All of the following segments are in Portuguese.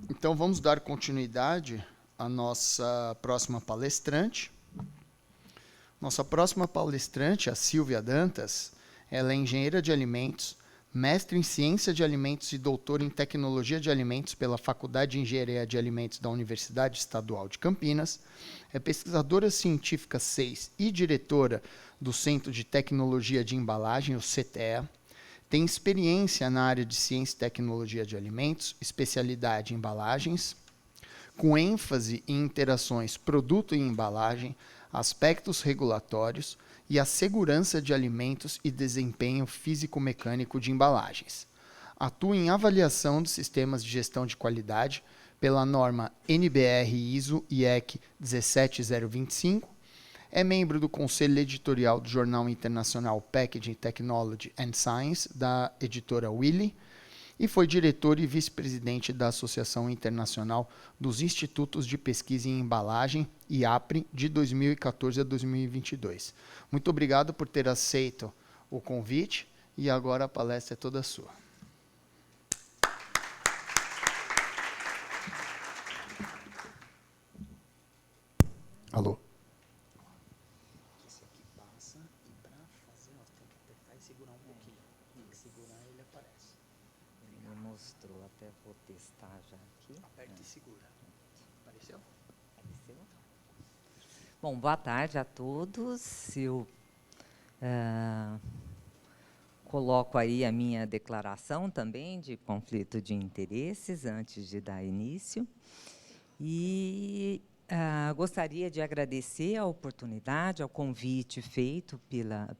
Então, vamos dar continuidade à nossa próxima palestrante. Nossa próxima palestrante, a Silvia Dantas, ela é engenheira de alimentos, mestre em ciência de alimentos e doutora em tecnologia de alimentos pela Faculdade de Engenharia de Alimentos da Universidade Estadual de Campinas, é pesquisadora científica 6 e diretora do Centro de Tecnologia de Embalagem, o CTE, tem experiência na área de ciência e tecnologia de alimentos, especialidade em embalagens, com ênfase em interações produto e embalagem, aspectos regulatórios e a segurança de alimentos e desempenho físico-mecânico de embalagens. Atua em avaliação de sistemas de gestão de qualidade pela norma NBR-ISO/IEC 17025, é membro do Conselho Editorial do Jornal Internacional Packaging Technology and Science, da editora Wiley, e foi diretor e vice-presidente da Associação Internacional dos Institutos de Pesquisa em Embalagem, IAPRE, de 2014 a 2022. Muito obrigado por ter aceito o convite, e agora a palestra é toda sua. Alô? Mostrou, até vou testar já aqui. Aperta e segura. Apareceu? Apareceu? Bom, boa tarde a todos. Eu coloco aí a minha declaração também de conflito de interesses antes de dar início. E gostaria de agradecer a oportunidade, ao convite feito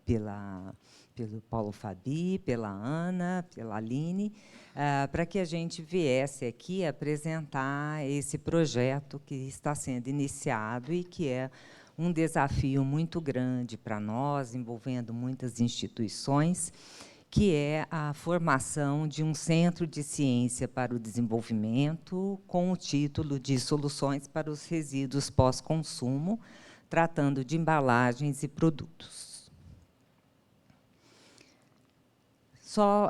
pelo Paulo Fabi, pela Ana, pela Aline, para que a gente viesse aqui apresentar esse projeto que está sendo iniciado e que é um desafio muito grande para nós, envolvendo muitas instituições, que é a formação de um centro de ciência para o desenvolvimento, com o título de Soluções para os Resíduos Pós-Consumo, tratando de embalagens e produtos. Só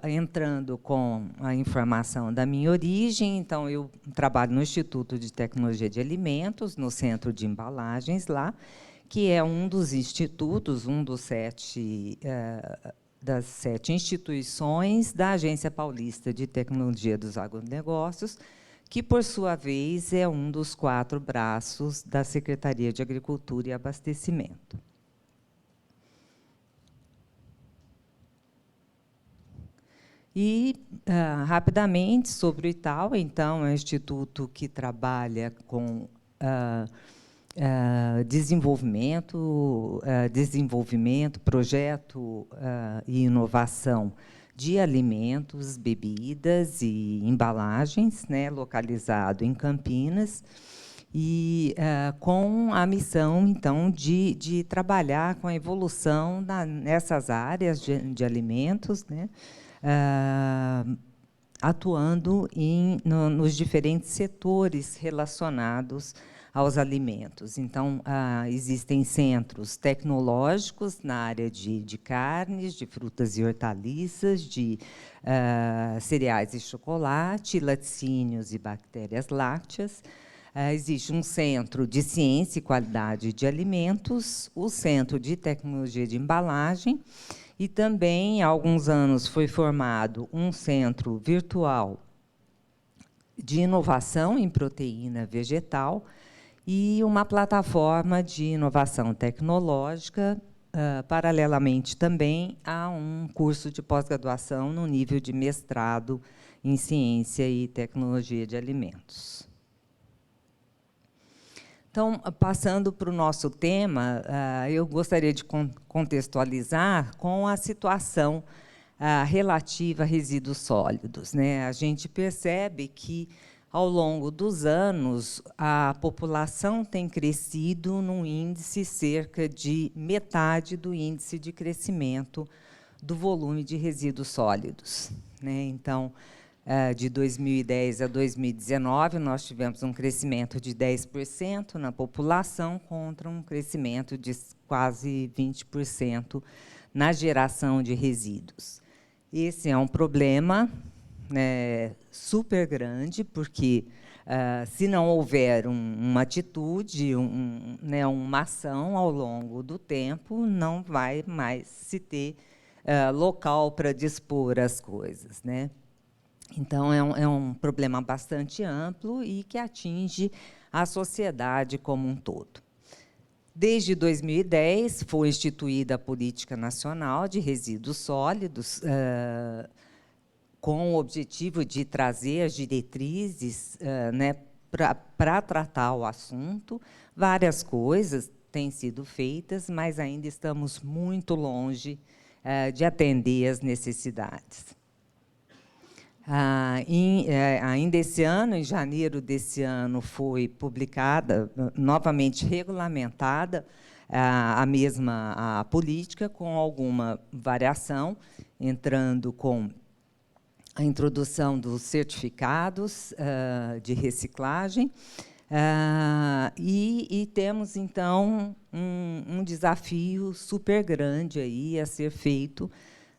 entrando com a informação da minha origem, então, eu trabalho no Instituto de Tecnologia de Alimentos, no Centro de Embalagens, lá, que é um dos institutos, das 7 instituições da Agência Paulista de Tecnologia dos Agronegócios, que, por sua vez, é um dos 4 braços da Secretaria de Agricultura e Abastecimento. E, rapidamente, sobre o ITAL, então, é um instituto que trabalha com desenvolvimento, projeto e inovação de alimentos, bebidas e embalagens, né, localizado em Campinas, e com a missão, então, de trabalhar com a evolução nessas áreas de alimentos, né, atuando nos diferentes setores relacionados aos alimentos. Então, existem centros tecnológicos na área de carnes, de frutas e hortaliças, de cereais e chocolate, laticínios e bactérias lácteas. Existe um centro de ciência e qualidade de alimentos, o Centro de Tecnologia de Embalagem, e também, há alguns anos, foi formado um centro virtual de inovação em proteína vegetal e uma plataforma de inovação tecnológica, paralelamente também a um curso de pós-graduação no nível de mestrado em ciência e tecnologia de alimentos. Então, passando para o nosso tema, eu gostaria de contextualizar com a situação relativa a resíduos sólidos, né? A gente percebe que, ao longo dos anos, a população tem crescido num índice cerca de metade do índice de crescimento do volume de resíduos sólidos, né? Então, de 2010 a 2019, nós tivemos um crescimento de 10% na população, contra um crescimento de quase 20% na geração de resíduos. Esse é um problema, super grande, porque se não houver uma atitude, uma ação ao longo do tempo, não vai mais se ter local para dispor as coisas, né? Então, é um problema bastante amplo e que atinge a sociedade como um todo. Desde 2010, foi instituída a Política Nacional de Resíduos Sólidos, com o objetivo de trazer as diretrizes para tratar o assunto. Várias coisas têm sido feitas, mas ainda estamos muito longe de atender as necessidades. Ainda esse ano, em janeiro desse ano, foi publicada, novamente regulamentada, a política, com alguma variação, entrando com a introdução dos certificados de reciclagem, e temos, então, um desafio super grande aí a ser feito,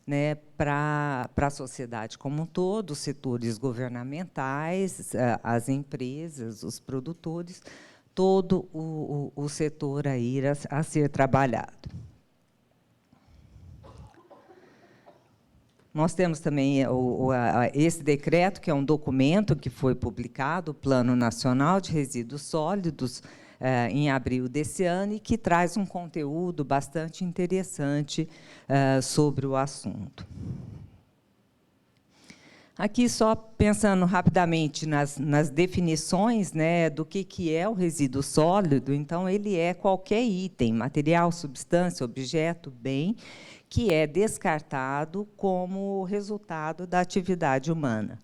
né, para a sociedade como um todo, os setores governamentais, as empresas, os produtores, todo o setor aí a ser trabalhado. Nós temos também esse decreto, que é um documento que foi publicado, o Plano Nacional de Resíduos Sólidos, em abril desse ano, e que traz um conteúdo bastante interessante sobre o assunto. Aqui, só pensando rapidamente nas definições, né, do que é o resíduo sólido. Então, ele é qualquer item, material, substância, objeto, bem, que é descartado como resultado da atividade humana.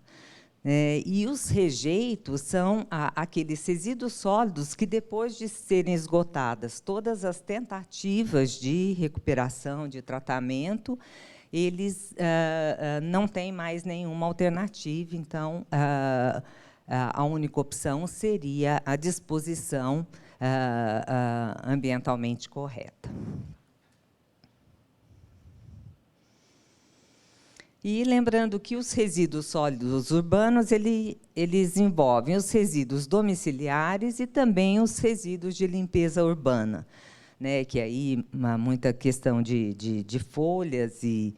E os rejeitos são aqueles resíduos sólidos que, depois de serem esgotadas todas as tentativas de recuperação, de tratamento, eles não têm mais nenhuma alternativa. Então, a única opção seria a disposição ambientalmente correta. E lembrando que os resíduos sólidos urbanos, eles envolvem os resíduos domiciliares e também os resíduos de limpeza urbana, né, que aí muita questão de folhas e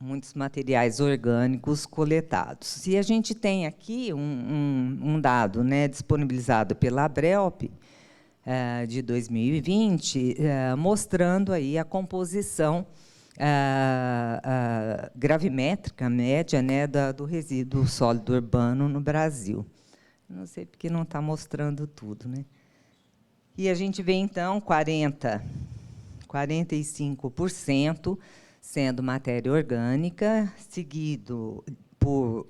muitos materiais orgânicos coletados. E a gente tem aqui um dado, né, disponibilizado pela ABRELP, de 2020, mostrando aí a composição gravimétrica média, né, do resíduo sólido urbano no Brasil. Não sei porque não está mostrando tudo, né? E a gente vê, então, 45% sendo matéria orgânica, seguido por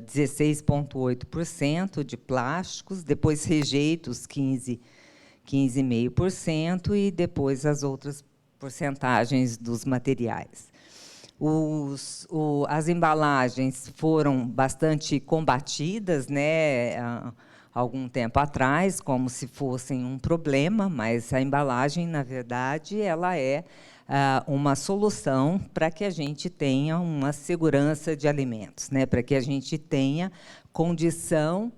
16,8% de plásticos, depois rejeitos, 15,5%, e depois as outras porcentagens dos materiais. As embalagens foram bastante combatidas, né, há algum tempo atrás, como se fossem um problema, mas a embalagem, na verdade, ela é uma solução para que a gente tenha uma segurança de alimentos, né, para que a gente tenha condição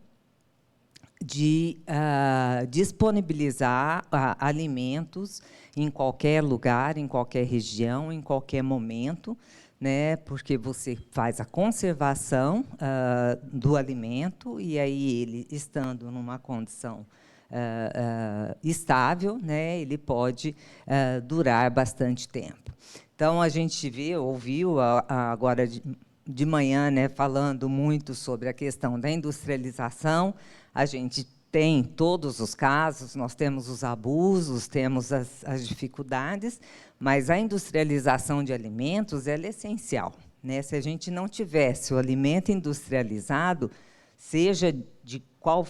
de disponibilizar alimentos em qualquer lugar, em qualquer região, em qualquer momento, né, porque você faz a conservação do alimento, e aí ele, estando numa condição estável, né, ele pode durar bastante tempo. Então, a gente ouviu agora de manhã, né, falando muito sobre a questão da industrialização. A gente tem todos os casos, nós temos os abusos, temos as dificuldades, mas a industrialização de alimentos ela é essencial, né? Se a gente não tivesse o alimento industrializado, seja de qual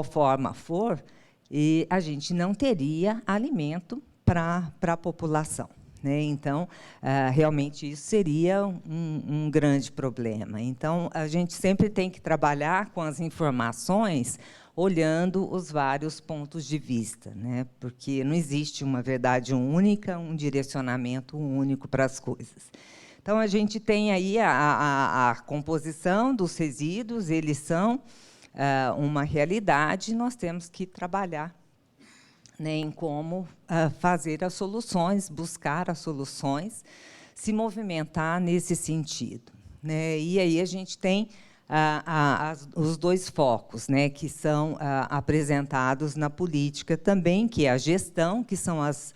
forma for, e a gente não teria alimento para a população, né? Então, realmente, isso seria um grande problema. Então, a gente sempre tem que trabalhar com as informações, olhando os vários pontos de vista, né? Porque não existe uma verdade única, um direcionamento único para as coisas. Então, a gente tem aí a composição dos resíduos, eles são uma realidade, e nós temos que trabalhar, né, em como fazer as soluções, buscar as soluções, se movimentar nesse sentido, né? E aí a gente tem os dois focos, né, que são apresentados na política também, que é a gestão, que são as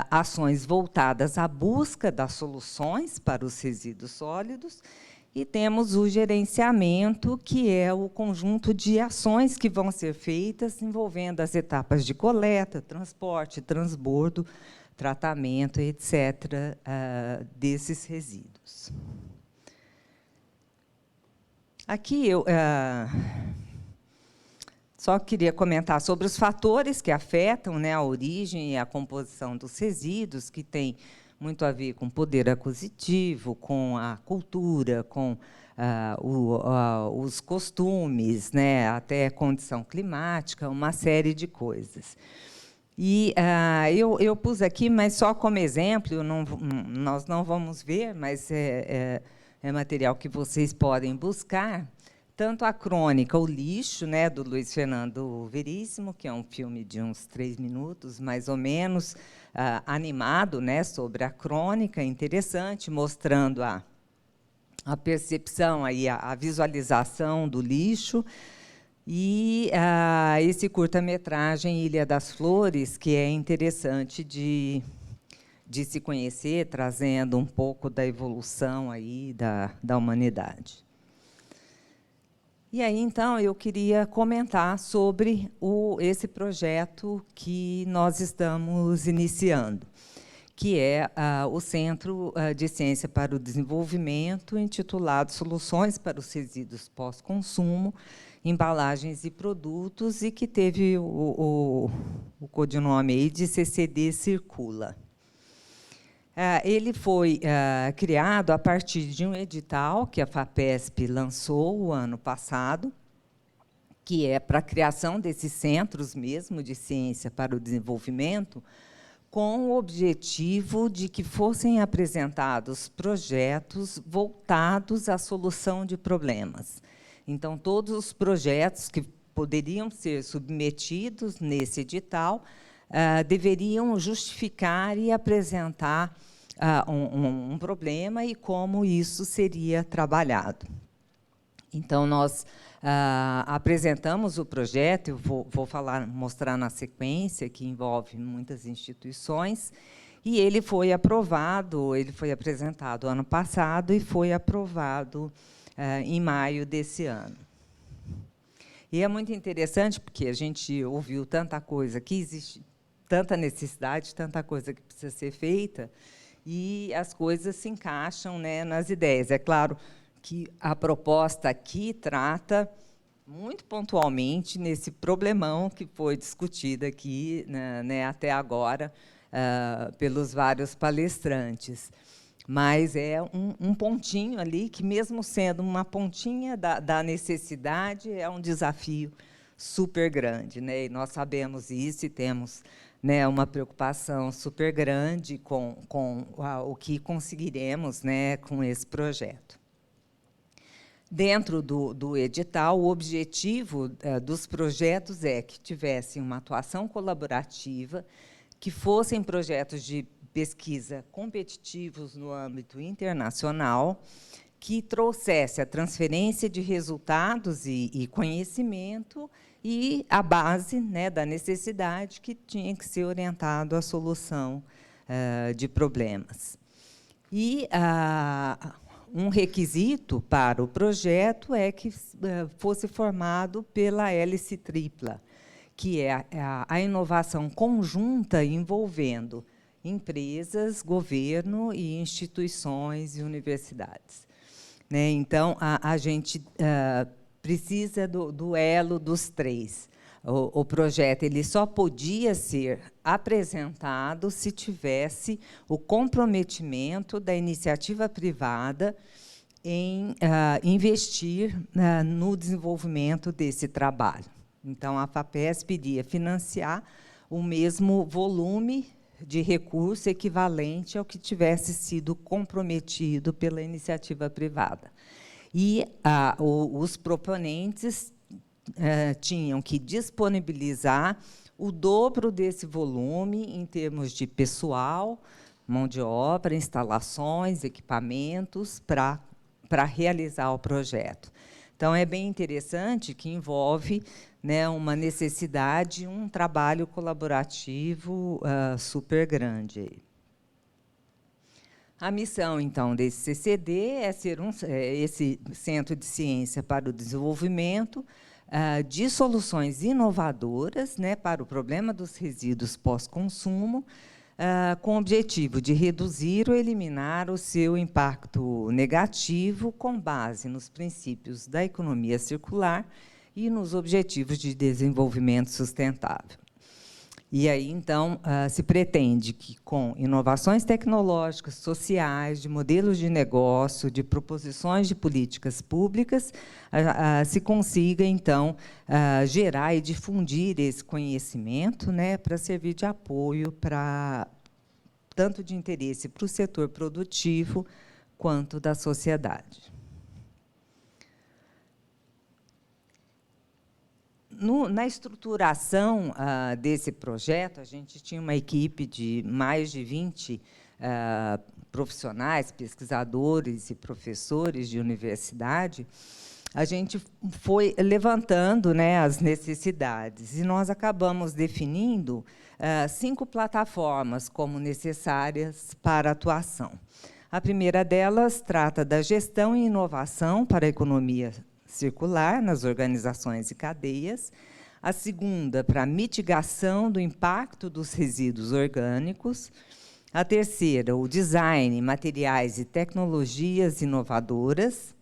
ações voltadas à busca das soluções para os resíduos sólidos, e temos o gerenciamento, que é o conjunto de ações que vão ser feitas envolvendo as etapas de coleta, transporte, transbordo, tratamento, etc., desses resíduos. Aqui eu só queria comentar sobre os fatores que afetam, né, a origem e a composição dos resíduos, que tem muito a ver com poder aquisitivo, com a cultura, com os costumes, né, até condição climática, uma série de coisas. E eu pus aqui, mas só como exemplo, nós não vamos ver, mas é material que vocês podem buscar, tanto a crônica O Lixo, né, do Luiz Fernando Veríssimo, que é um filme de uns 3 minutos, mais ou menos, animado, né, sobre a crônica, interessante, mostrando a percepção, aí, a visualização do lixo, e esse curta-metragem Ilha das Flores, que é interessante de se conhecer, trazendo um pouco da evolução aí da humanidade. E aí, então, eu queria comentar sobre esse projeto que nós estamos iniciando, que é o Centro de Ciência para o Desenvolvimento, intitulado Soluções para os Resíduos Pós-Consumo, Embalagens e Produtos, e que teve o codinome aí de CCD Circula. Ele foi criado a partir de um edital que a FAPESP lançou o ano passado, que é para a criação desses centros mesmo de ciência para o desenvolvimento, com o objetivo de que fossem apresentados projetos voltados à solução de problemas. Então, todos os projetos que poderiam ser submetidos nesse edital deveriam justificar e apresentar um problema e como isso seria trabalhado. Então, nós apresentamos o projeto, eu vou mostrar na sequência, que envolve muitas instituições, e ele foi aprovado, ele foi apresentado ano passado e foi aprovado em maio desse ano. E é muito interessante, porque a gente ouviu tanta coisa, que existe tanta necessidade, tanta coisa que precisa ser feita, e as coisas se encaixam, né, nas ideias. É claro que a proposta aqui trata muito pontualmente nesse problemão que foi discutido aqui, né, até agora, pelos vários palestrantes. Mas é um pontinho ali, que, mesmo sendo uma pontinha da necessidade, é um desafio super grande, né? E nós sabemos isso e temos, né, uma preocupação super grande com o que conseguiremos, né, com esse projeto. Dentro do edital, o objetivo dos projetos é que tivessem uma atuação colaborativa, que fossem projetos de pesquisa competitivos no âmbito internacional, que trouxesse a transferência de resultados e conhecimento e a base, né, da necessidade, que tinha que ser orientado à solução de problemas. E um requisito para o projeto é que fosse formado pela hélice tripla, que é a inovação conjunta envolvendo empresas, governo e instituições e universidades. Né? Então, a gente precisa do elo dos três. O projeto ele só podia ser apresentado se tivesse o comprometimento da iniciativa privada em investir no desenvolvimento desse trabalho. Então, a FAPESP iria financiar o mesmo volume de recurso equivalente ao que tivesse sido comprometido pela iniciativa privada. E os proponentes tinham que disponibilizar o dobro desse volume em termos de pessoal, mão de obra, instalações, equipamentos, para realizar o projeto. Então, é bem interessante que envolve, né, uma necessidade, um trabalho colaborativo super grande. A missão, então, desse CCD é ser esse Centro de Ciência para o Desenvolvimento de soluções inovadoras, né, para o problema dos resíduos pós-consumo, com o objetivo de reduzir ou eliminar o seu impacto negativo com base nos princípios da economia circular e nos objetivos de desenvolvimento sustentável. E aí, então, se pretende que, com inovações tecnológicas, sociais, de modelos de negócio, de proposições de políticas públicas, se consiga, então, gerar e difundir esse conhecimento, né, para servir de apoio tanto de interesse para o setor produtivo quanto da sociedade. Na estruturação desse projeto, a gente tinha uma equipe de mais de 20 profissionais, pesquisadores e professores de universidade. A gente foi levantando, né, as necessidades, e nós acabamos definindo 5 plataformas como necessárias para a atuação. A primeira delas trata da gestão e inovação para a economia circular nas organizações e cadeias. A segunda, para a mitigação do impacto dos resíduos orgânicos. A terceira, o design, materiais e tecnologias inovadoras.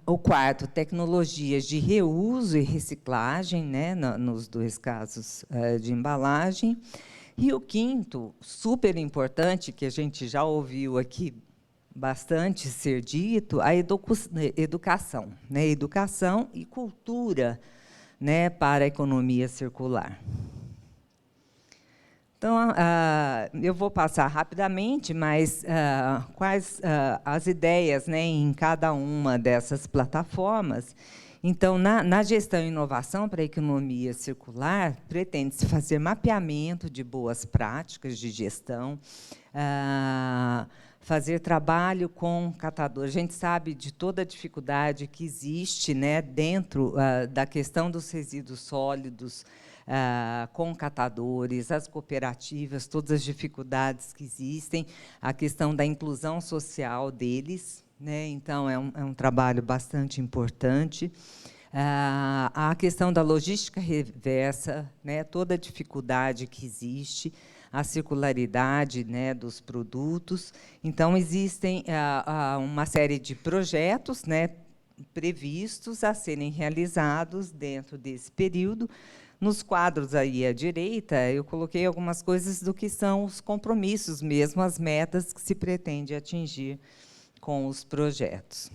O quarto, tecnologias de reuso e reciclagem, né, nos 2 casos de embalagem. E o quinto, super importante, que a gente já ouviu aqui bastante ser dito, a educação, né? Educação e cultura, né, para a economia circular. Então, eu vou passar rapidamente, mas quais as ideias, né, em cada uma dessas plataformas. Então, na gestão e inovação para a economia circular, pretende-se fazer mapeamento de boas práticas de gestão, fazer trabalho com catadores. A gente sabe de toda a dificuldade que existe, né, dentro da questão dos resíduos sólidos, com catadores, as cooperativas, todas as dificuldades que existem, a questão da inclusão social deles, né? Então, é um trabalho bastante importante. A questão da logística reversa, né, toda a dificuldade que existe, a circularidade, né, dos produtos. Então, existem uma série de projetos, né, previstos a serem realizados dentro desse período. Nos quadros aí à direita, eu coloquei algumas coisas do que são os compromissos mesmo, as metas que se pretende atingir com os projetos.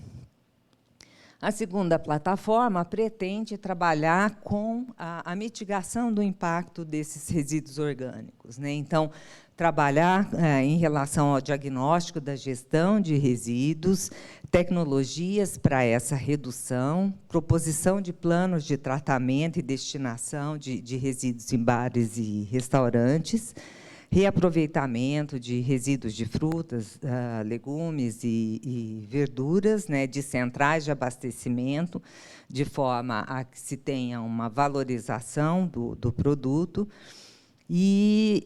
A segunda plataforma pretende trabalhar com a mitigação do impacto desses resíduos orgânicos, né? Então, trabalhar em relação ao diagnóstico da gestão de resíduos, tecnologias para essa redução, proposição de planos de tratamento e destinação de resíduos em bares e restaurantes, reaproveitamento de resíduos de frutas, legumes e verduras, né, de centrais de abastecimento, de forma a que se tenha uma valorização do produto, e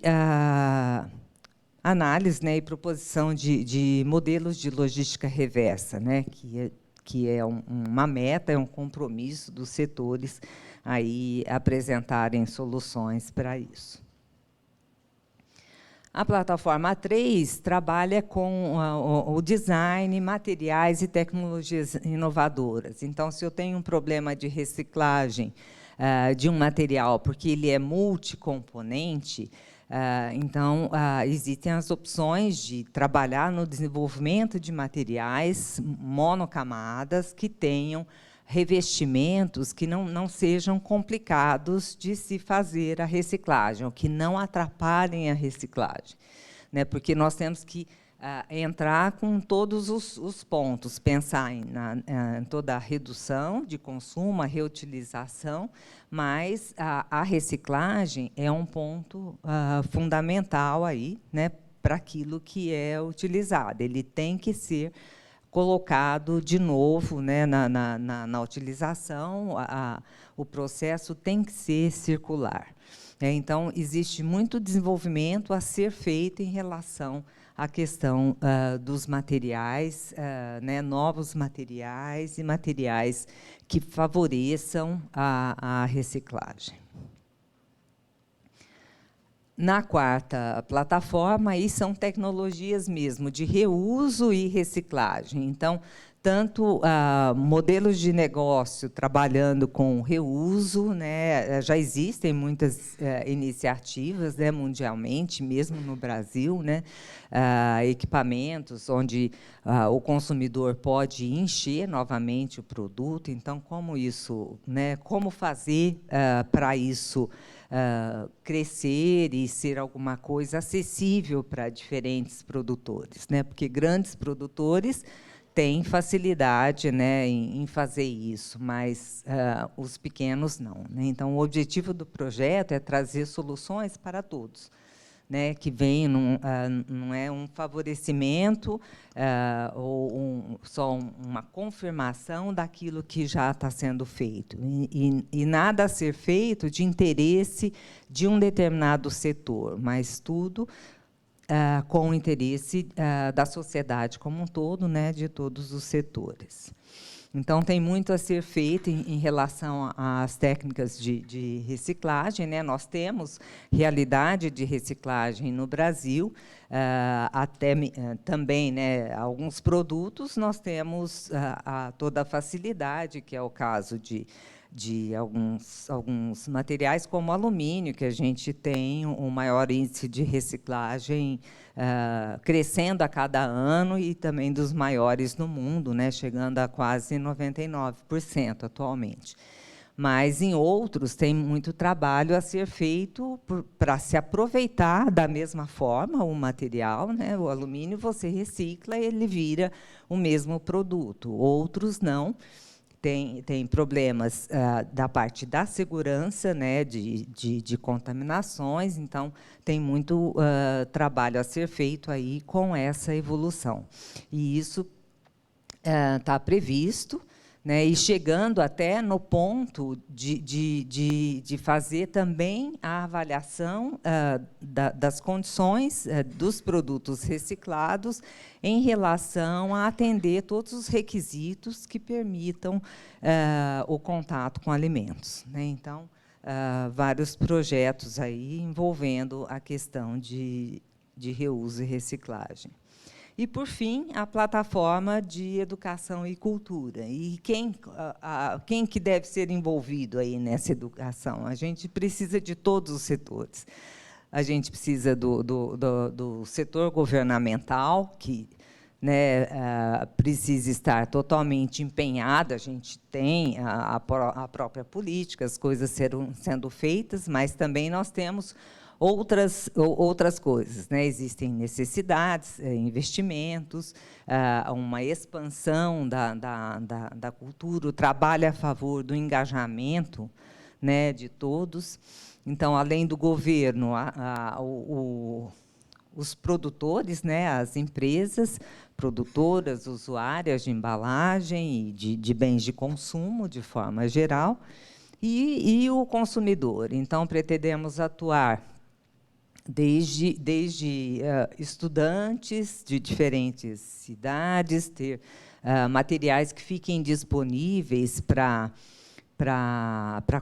análise, né, e proposição de modelos de logística reversa, né, que é uma meta, é um compromisso dos setores aí apresentarem soluções para isso. A plataforma 3 trabalha com o design, materiais e tecnologias inovadoras. Então, se eu tenho um problema de reciclagem de um material, porque ele é multicomponente, então, existem as opções de trabalhar no desenvolvimento de materiais monocamadas que tenham revestimentos que não sejam complicados de se fazer a reciclagem, ou que não atrapalhem a reciclagem, né? Porque nós temos que entrar com todos os pontos, pensar em toda a redução de consumo, a reutilização, mas a reciclagem é um ponto fundamental aí, né, para aquilo que é utilizado. Ele tem que ser colocado de novo, né, na utilização, o processo tem que ser circular. Então, existe muito desenvolvimento a ser feito em relação à questão dos materiais, né, novos materiais e materiais que favoreçam a reciclagem. Na quarta plataforma, aí são tecnologias mesmo de reuso e reciclagem. Então, tanto modelos de negócio trabalhando com reuso, né, já existem muitas iniciativas, né, mundialmente, mesmo no Brasil, né, equipamentos onde o consumidor pode encher novamente o produto. Então, como isso, né, como fazer para isso crescer e ser alguma coisa acessível para diferentes produtores, né? Porque grandes produtores têm facilidade, né, em fazer isso, mas os pequenos não, né? Então, o objetivo do projeto é trazer soluções para todos, né, que vem, não é um favorecimento ou só uma confirmação daquilo que já está sendo feito, e nada a ser feito de interesse de um determinado setor, mas tudo com o interesse da sociedade como um todo, né, de todos os setores. Então, tem muito a ser feito em relação às técnicas de reciclagem, né? Nós temos realidade de reciclagem no Brasil, também, né, alguns produtos nós temos toda a facilidade, que é o caso de alguns materiais, como alumínio, que a gente tem um maior índice de reciclagem crescendo a cada ano, e também dos maiores no mundo, né, chegando a quase 99% atualmente. Mas, em outros, tem muito trabalho a ser feito para se aproveitar da mesma forma o material, né? O alumínio você recicla e ele vira o mesmo produto. Outros não. Tem problemas da parte da segurança, né, de contaminações. Então, tem muito trabalho a ser feito aí com essa evolução. E isso está previsto, né, e chegando até no ponto de fazer também a avaliação das condições dos produtos reciclados em relação a atender todos os requisitos que permitam o contato com alimentos, né? Então, vários projetos aí envolvendo a questão de reuso e reciclagem. E, por fim, a plataforma de educação e cultura. E quem que deve ser envolvido aí nessa educação? A gente precisa de todos os setores. A gente precisa do setor governamental, que, né, precisa estar totalmente empenhado. A gente tem a própria política, as coisas sendo feitas, mas também nós temos outras coisas, né? Existem necessidades, investimentos, uma expansão da cultura, o trabalho a favor do engajamento, né, de todos. Então, além do governo, os produtores, né, as empresas produtoras, usuárias de embalagem e de bens de consumo, de forma geral, e o consumidor. Então, pretendemos atuar desde estudantes de diferentes cidades, ter materiais que fiquem disponíveis para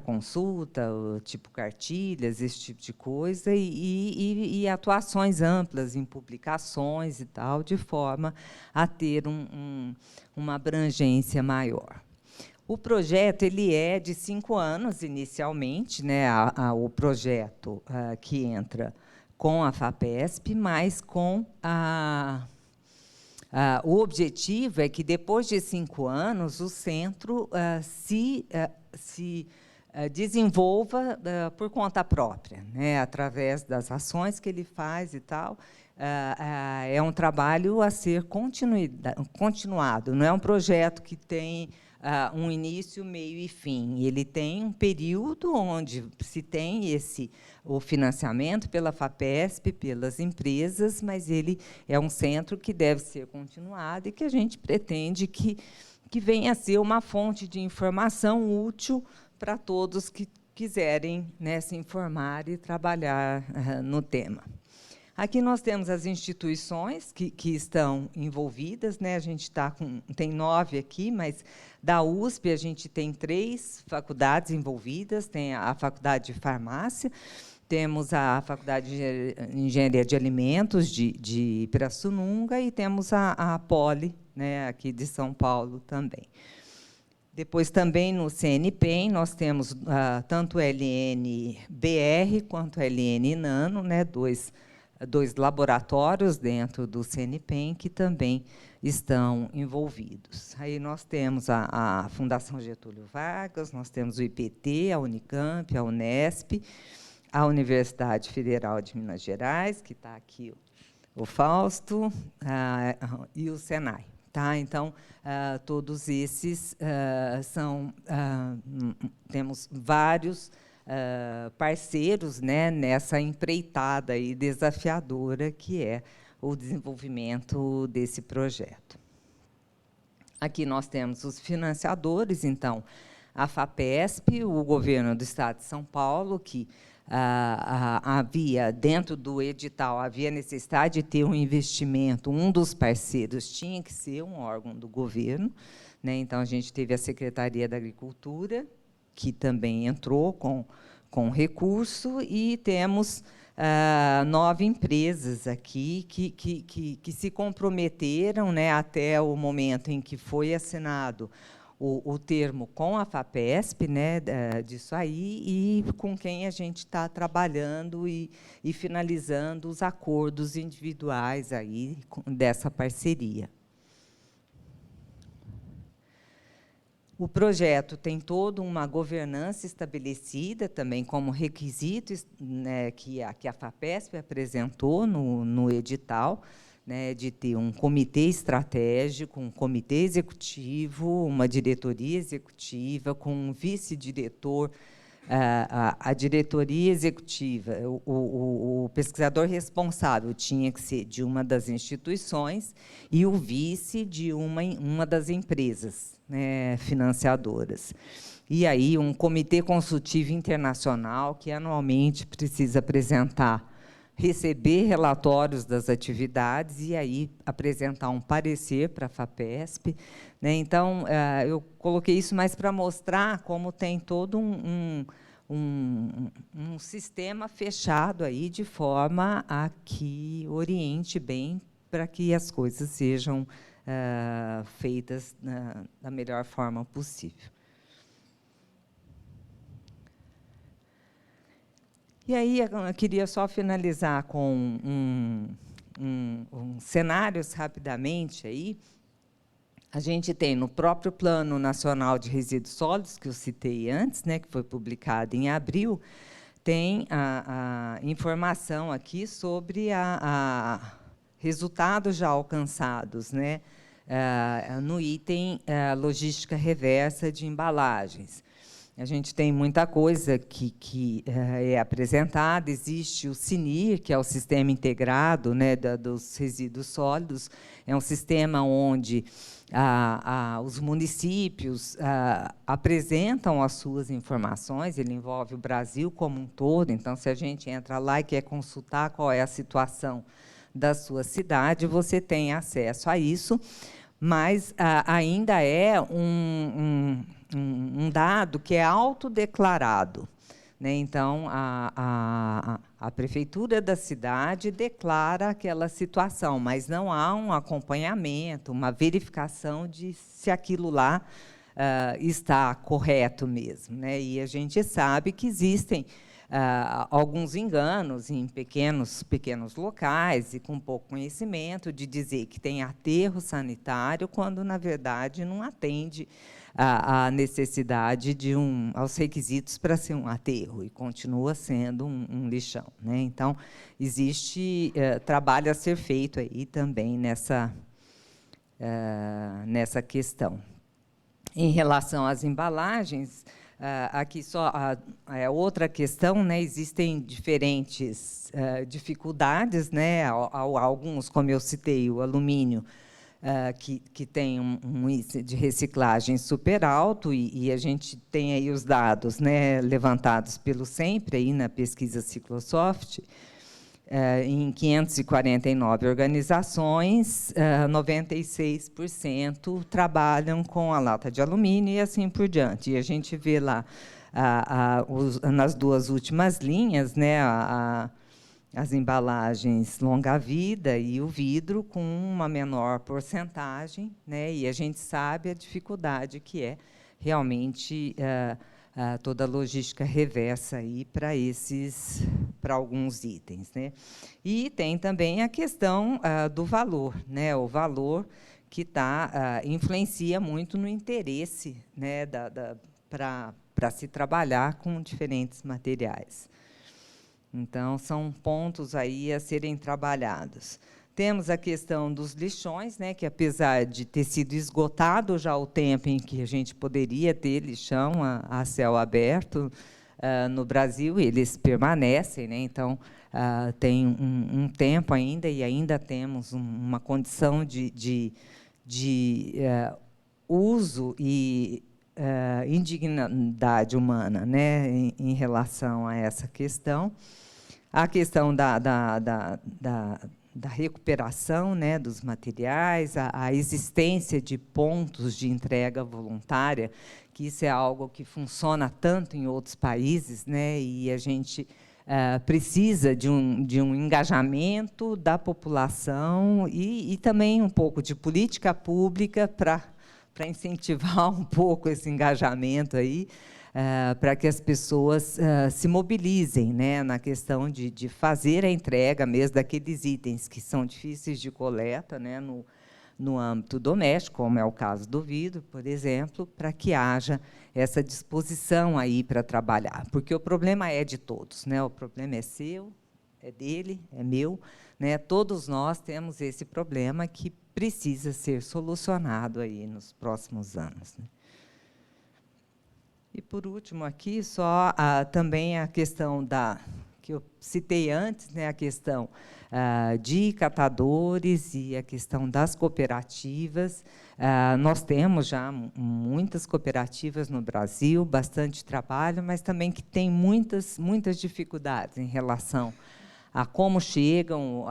consulta, tipo cartilhas, esse tipo de coisa, e atuações amplas em publicações e tal, de forma a ter uma abrangência maior. O projeto ele é de 5 anos, inicialmente, né, o projeto que entra com a FAPESP, mas com O objetivo é que, depois de 5 anos, o centro se desenvolva por conta própria, né, através das ações que ele faz e tal. É um trabalho a ser continuado, não é um projeto que tem um início, meio e fim. Ele tem um período onde se tem o financiamento pela FAPESP, pelas empresas, mas ele é um centro que deve ser continuado e que a gente pretende que venha a ser uma fonte de informação útil para todos que quiserem, né, se informar e trabalhar no tema. Aqui nós temos as instituições que estão envolvidas, né? A gente tem 9 aqui, mas da USP a gente tem 3 faculdades envolvidas, tem a Faculdade de Farmácia, temos a Faculdade de Engenharia de Alimentos de Pirassununga e temos a Poli, né, aqui de São Paulo também. Depois, também no CNPEM, nós temos tanto LNBR quanto LN-Nano, né, dois laboratórios dentro do CNPEM que também estão envolvidos. Aí nós temos a Fundação Getúlio Vargas, nós temos o IPT, a Unicamp, a Unesp, a Universidade Federal de Minas Gerais, que está aqui o Fausto, e o Senai. Tá? Então, todos esses temos vários parceiros, né, nessa empreitada aí desafiadora que é o desenvolvimento desse projeto. Aqui nós temos os financiadores, então, a FAPESP, o governo do Estado de São Paulo, que havia, dentro do edital, havia necessidade de ter um investimento, um dos parceiros tinha que ser um órgão do governo, né? Então, a gente teve a Secretaria da Agricultura, que também entrou com recurso, e temos 9 empresas aqui que se comprometeram, né, até o momento em que foi assinado o termo com a FAPESP, né, disso aí, e com quem a gente está trabalhando e finalizando os acordos individuais aí dessa parceria. O projeto tem toda uma governança estabelecida também como requisito, né, que a FAPESP apresentou no edital, né, de ter um comitê estratégico, um comitê executivo, uma diretoria executiva, com um vice-diretor. A diretoria executiva, o pesquisador responsável tinha que ser de uma das instituições e o vice de uma das empresas, né, financiadoras. E aí um comitê consultivo internacional que anualmente precisa receber relatórios das atividades e aí apresentar um parecer para a FAPESP, né? Então, eu coloquei isso mais para mostrar como tem todo um sistema fechado aí, de forma a que oriente bem para que as coisas sejam feitas da melhor forma possível. E aí, eu queria só finalizar com cenários rapidamente aí. A gente tem no próprio Plano Nacional de Resíduos Sólidos, que eu citei antes, né, que foi publicado em abril, tem a informação aqui sobre resultados já alcançados, né, no item logística reversa de embalagens. A gente tem muita coisa que é apresentada. Existe o SINIR, que é o Sistema Integrado, né, dos Resíduos Sólidos. É um sistema onde os municípios apresentam as suas informações. Ele envolve o Brasil como um todo. Então, se a gente entra lá e quer consultar qual é a situação da sua cidade, você tem acesso a isso, mas ainda é um dado que é autodeclarado, né? Então, a prefeitura da cidade declara aquela situação, mas não há um acompanhamento, uma verificação de se aquilo lá está correto mesmo, né? E a gente sabe que existem alguns enganos em pequenos locais e com pouco conhecimento de dizer que tem aterro sanitário, quando, na verdade, não atende à necessidade aos requisitos para ser um aterro, e continua sendo um lixão, né? Então, existe trabalho a ser feito aí também nessa questão. Em relação às embalagens, aqui só outra questão, né? Existem diferentes dificuldades, né? Alguns, como eu citei, o alumínio, que tem um índice de reciclagem super alto, e a gente tem aí os dados, né, levantados pelo Sempre aí na pesquisa Ciclosoft. Em 549 organizações, 96% trabalham com a lata de alumínio e assim por diante. E a gente vê lá, nas duas últimas linhas, né, as embalagens longa-vida e o vidro com uma menor porcentagem, né, e a gente sabe a dificuldade que é realmente toda a logística reversa aí para alguns itens, né? E tem também a questão do valor, né? O valor que influencia muito no interesse, né, para se trabalhar com diferentes materiais. Então, são pontos aí a serem trabalhados. Temos a questão dos lixões, né, que, apesar de ter sido esgotado já o tempo em que a gente poderia ter lixão a céu aberto, no Brasil, eles permanecem, né? Então, tem um tempo ainda, e ainda temos uma condição de uso e indignidade humana, né, em relação a essa questão. A questão da recuperação, né, dos materiais, a existência de pontos de entrega voluntária, que isso é algo que funciona tanto em outros países, né, e a gente precisa de um engajamento da população e também um pouco de política pública para incentivar um pouco esse engajamento aí, para que as pessoas se mobilizem, né, na questão de fazer a entrega mesmo daqueles itens que são difíceis de coleta, né, no âmbito doméstico, como é o caso do vidro, por exemplo, para que haja essa disposição aí para trabalhar. Porque o problema é de todos, né? O problema é seu, é dele, é meu, né? Todos nós temos esse problema que precisa ser solucionado aí nos próximos anos, né? E, por último, aqui, só também a questão que eu citei antes, né, a questão de catadores e a questão das cooperativas. Nós temos já muitas cooperativas no Brasil, bastante trabalho, mas também que tem muitas dificuldades em relação a como chegam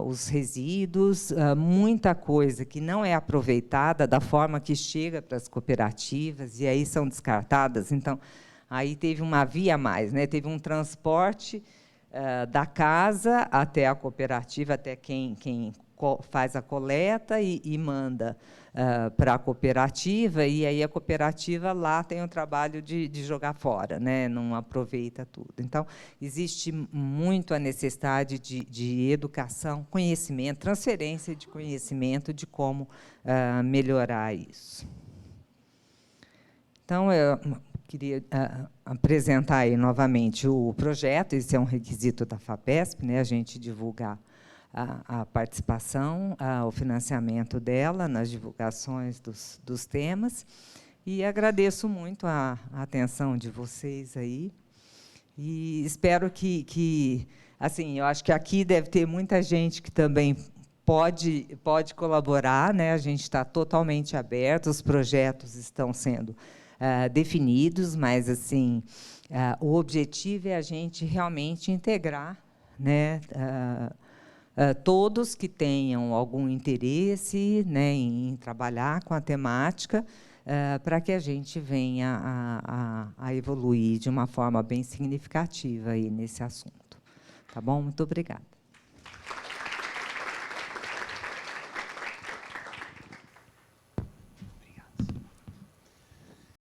os resíduos, muita coisa que não é aproveitada da forma que chega para as cooperativas, e aí são descartadas. Então, aí teve uma via a mais, né? Teve um transporte da casa até a cooperativa, até quem faz a coleta e manda para a cooperativa, e aí a cooperativa lá tem o trabalho de jogar fora, né? Não aproveita tudo. Então, existe muito a necessidade de educação, conhecimento, transferência de conhecimento de como melhorar isso. Então, eu queria apresentar aí novamente o projeto. Esse é um requisito da FAPESP, né? A gente divulgar a participação, o financiamento dela nas divulgações dos temas. E agradeço muito a atenção de vocês aí. E espero que assim, eu acho que aqui deve ter muita gente que também pode colaborar, né? A gente está totalmente aberto, os projetos estão sendo definidos, mas assim, o objetivo é a gente realmente integrar, né, todos que tenham algum interesse, né, em trabalhar com a temática, para que a gente venha a evoluir de uma forma bem significativa aí nesse assunto. Tá bom? Muito obrigada.